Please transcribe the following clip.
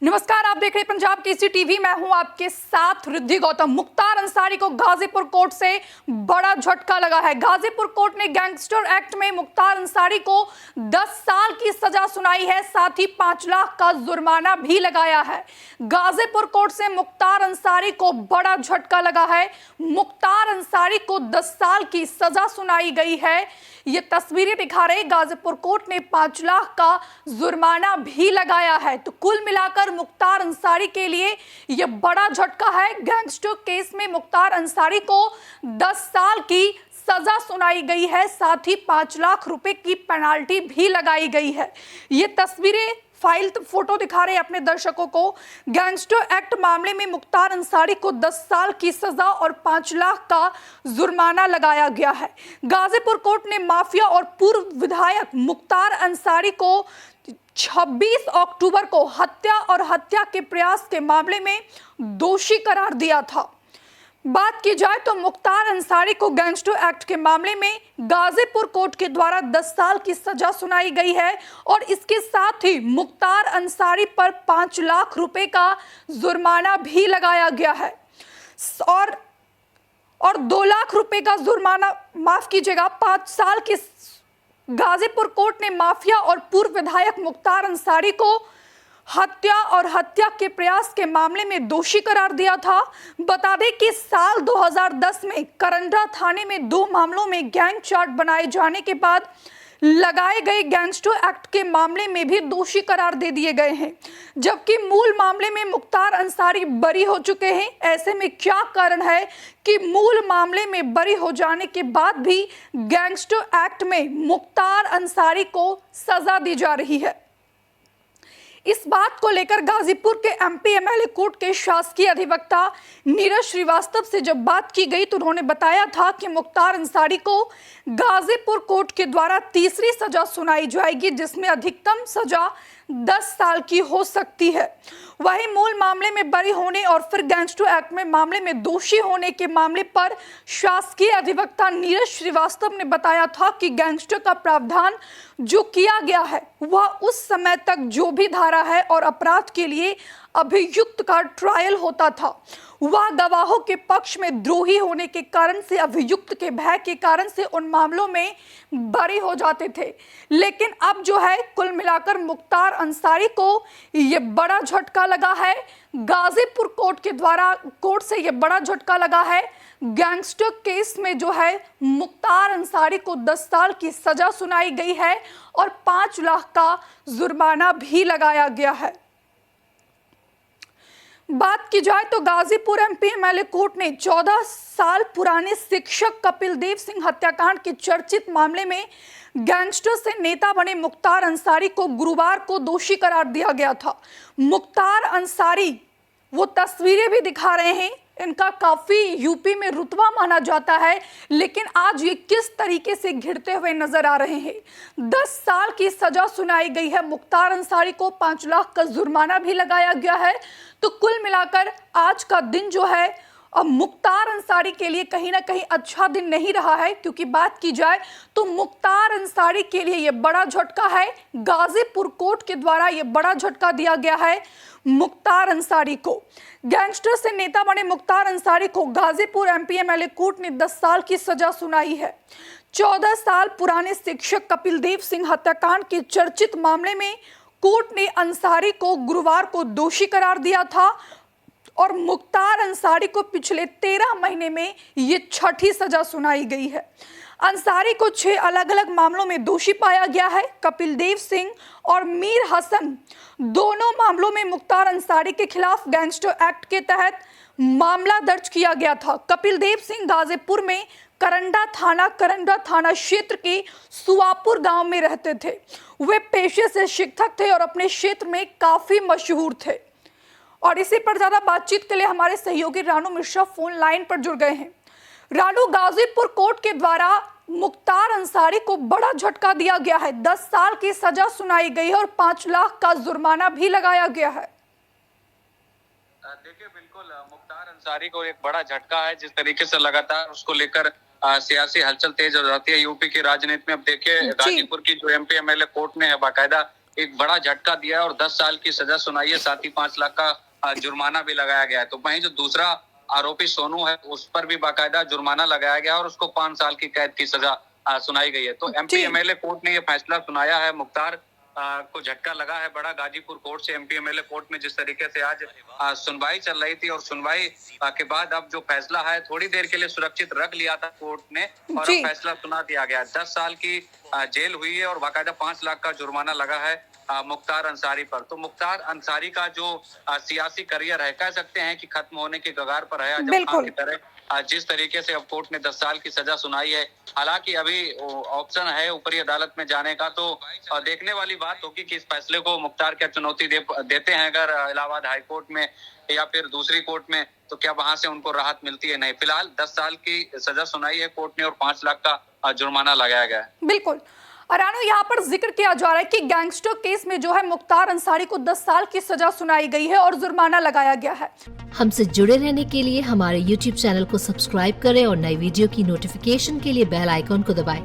नमस्कार, आप देख रहे हैं पंजाब केसरी टीवी। मैं हूं आपके साथ रिद्धि गौतम। मुख्तार अंसारी को गाजीपुर कोर्ट से बड़ा झटका लगा है। गाजीपुर कोर्ट ने गैंगस्टर एक्ट में मुख्तार अंसारी को 10 साल की सजा सुनाई है, साथ ही 5 लाख का जुर्माना भी लगाया है। गाजीपुर कोर्ट से मुख्तार अंसारी को बड़ा झटका लगा है। मुख्तार अंसारी को 10 साल की सजा सुनाई गई है। ये तस्वीरें दिखा रहे, गाजीपुर कोर्ट ने 5 लाख का जुर्माना भी लगाया है। तो कुल मिलाकर मुख्तार अंसारी के लिए यह बड़ा झटका है। गैंगस्टर केस में मुख्तार अंसारी को 10 साल की सजा सुनाई गई है, साथ ही 5 लाख रुपए की पेनाल्टी भी लगाई गई है। ये तस्वीरें फाइल फोटो दिखा रहे अपने दर्शकों को। गैंगस्टर एक्ट मामले में मुख्तार अंसारी को 10 साल की सजा और 5 लाख का जुर्माना लगाया गया है। गाजीपुर कोर्ट ने माफिया और पूर्व विधायक मुख्तार अंसारी को 26 अक्टूबर को हत्या और हत्या के प्रयास के मामले में दोषी करार दिया था। बात की जाए तो मुख्तार अंसारी को गैंगस्टर एक्ट के मामले में गाजीपुर कोर्ट के द्वारा 10 साल की सजा सुनाई गई है और इसके साथ ही मुख्तार अंसारी पर 5 लाख रुपए का जुर्माना भी लगाया गया है और 2 लाख रुपए का जुर्माना, माफ कीजिएगा, 5 साल की। गाजीपुर कोर्ट ने माफिया और पूर्व विधायक मुख्तार अंसारी को हत्या और हत्या के प्रयास के मामले में दोषी करार दिया था। बता दें कि साल 2010 में करंडा थाने में 2 मामलों में गैंग चार्ट बनाए जाने के बाद लगाए गए गैंगस्टर एक्ट के मामले में भी दोषी करार दे दिए गए हैं, जबकि मूल मामले में मुख्तार अंसारी बरी हो चुके हैं। ऐसे में क्या कारण है कि मूल मामले में बरी हो जाने के बाद भी गैंगस्टर एक्ट में मुख्तार अंसारी को सजा दी जा रही है? इस बात को लेकर गाजीपुर के एमपी एमएलए कोर्ट के शासकीय अधिवक्ता नीरज श्रीवास्तव से जब बात की गई तो उन्होंने बताया था कि मुख्तार अंसारी को गाजीपुर कोर्ट के द्वारा तीसरी सजा सुनाई जाएगी, जिसमें अधिकतम सजा 10 साल की हो सकती है। वहीं मूल मामले में बरी होने और फिर गैंगस्टर एक्ट में मामले में दोषी होने के मामले पर शासकीय अधिवक्ता नीरज श्रीवास्तव ने बताया था कि गैंगस्टर का प्रावधान जो किया गया है वह उस समय तक जो भी धारा है और अपराध के लिए अभियुक्त का ट्रायल होता था, वह गवाहों के पक्ष में द्रोही होने के कारण से, अभियुक्त के भय के कारण से उन मामलों में बरी हो जाते थे। लेकिन अब जो है, कुल मिलाकर मुख्तार अंसारी को ये बड़ा झटका लगा है। गाजीपुर कोर्ट के द्वारा कोर्ट से ये बड़ा झटका लगा है। गैंगस्टर केस में जो है मुख्तार अंसारी को 10 साल की सजा सुनाई गई है और 5 लाख का जुर्माना भी लगाया गया है। बात की जाए तो गाजीपुर एमपी एमएलए कोर्ट ने 14 साल पुराने शिक्षक कपिल देव सिंह हत्याकांड के चर्चित मामले में गैंगस्टर से नेता बने मुख्तार अंसारी को गुरुवार को दोषी करार दिया गया था। मुख्तार अंसारी, वो तस्वीरें भी दिखा रहे हैं, इनका काफी यूपी में रुतबा माना जाता है, लेकिन आज ये किस तरीके से घिरते हुए नजर आ रहे हैं। 10 साल की सजा सुनाई गई है मुख्तार अंसारी को, 5 लाख का जुर्माना भी लगाया गया है। तो कुल मिलाकर आज का दिन जो है अब मुख्तार अंसारी के लिए कहीं ना कहीं अच्छा दिन नहीं रहा है, क्योंकि बात की जाए तो मुख्तार अंसारी के लिए यह बड़ा झटका है। गाजीपुर कोर्ट के द्वारा यह बड़ा झटका दिया गया है मुख्तार अंसारी को। गैंगस्टर से नेता बने मुख्तार अंसारी को गाजीपुर एमपी एमएलए कोर्ट ने 10 साल की सजा सुनाई है। 14 साल पुराने शिक्षक कपिल देव सिंह हत्याकांड के चर्चित मामले में कोर्ट ने अंसारी को गुरुवार को दोषी करार दिया था और मुख्तार अंसारी को पिछले 13 महीने में ये 6ठी सजा सुनाई गई है। अंसारी को 6 अलग अलग मामलों में दोषी पाया गया है। कपिल देव सिंह और मीर हसन, दोनों मामलों में मुख्तार अंसारी के खिलाफ गैंगस्टर एक्ट के तहत मामला दर्ज किया गया था। कपिल देव सिंह गाजीपुर में करंडा थाना क्षेत्र के सुवापुर गांव में रहते थे। वे पेशे से शिक्षक थे और अपने क्षेत्र में काफी मशहूर थे। और इसी पर ज्यादा बातचीत के लिए हमारे सहयोगी रानू मिश्रा फोन लाइन पर जुड़ गए हैं। रानू, गाजीपुर कोर्ट के द्वारा मुख्तार अंसारी को बड़ा झटका दिया गया है, 10 साल की सजा सुनाई गई है और 5 लाख का जुर्माना भी लगाया गया है। देखिए, बिल्कुल मुख्तार अंसारी को एक बड़ा झटका है। जिस तरीके से लगातार उसको लेकर सियासी हलचल तेज हो जाती है यूपी की राजनीति में। अब देखिए, गाजीपुर की जो एमपी एमएलए कोर्ट ने बाकायदा एक बड़ा झटका दिया है और 10 साल की सजा सुनाई है, साथ ही 5 लाख का जुर्माना भी लगाया गया है। तो वहीं जो दूसरा आरोपी सोनू है उस पर भी बाकायदा जुर्माना लगाया गया और उसको 5 साल की कैद की सजा सुनाई गई है। तो एमपी एमएलए कोर्ट ने ये फैसला सुनाया है। मुख्तार को झटका लगा है बड़ा। गाजीपुर कोर्ट से एमपी एमएलए कोर्ट में जिस तरीके से आज सुनवाई चल रही थी और सुनवाई के बाद अब जो फैसला है थोड़ी देर के लिए सुरक्षित रख लिया था कोर्ट ने और अब फैसला सुना दिया गया। 10 साल की जेल हुई है और बाकायदा 5 लाख का जुर्माना लगा है मुख्तार अंसारी पर। तो मुख्तार अंसारी का जो सियासी करियर है कह सकते हैं कि खत्म होने के कगार पर है। जब खान की तरह जिस तरीके से अब कोर्ट ने 10 साल की सजा सुनाई है, हालांकि अभी ऑप्शन है ऊपरी अदालत में जाने का, तो देखने वाली बात होगी कि इस फैसले को मुख्तार क्या चुनौती देते हैं अगर इलाहाबाद हाई कोर्ट में या फिर दूसरी कोर्ट में, तो क्या वहां से उनको राहत मिलती है। नहीं, फिलहाल 10 साल की सजा सुनाई है कोर्ट ने और 5 लाख का जुर्माना लगाया गया है। बिल्कुल। और रानू, यहाँ पर जिक्र किया जा रहा है कि गैंगस्टर केस में जो है मुख्तार अंसारी को 10 साल की सजा सुनाई गई है और जुर्माना लगाया गया है। हमसे जुड़े रहने के लिए हमारे YouTube चैनल को सब्सक्राइब करें और नई वीडियो की नोटिफिकेशन के लिए बेल आइकॉन को दबाएं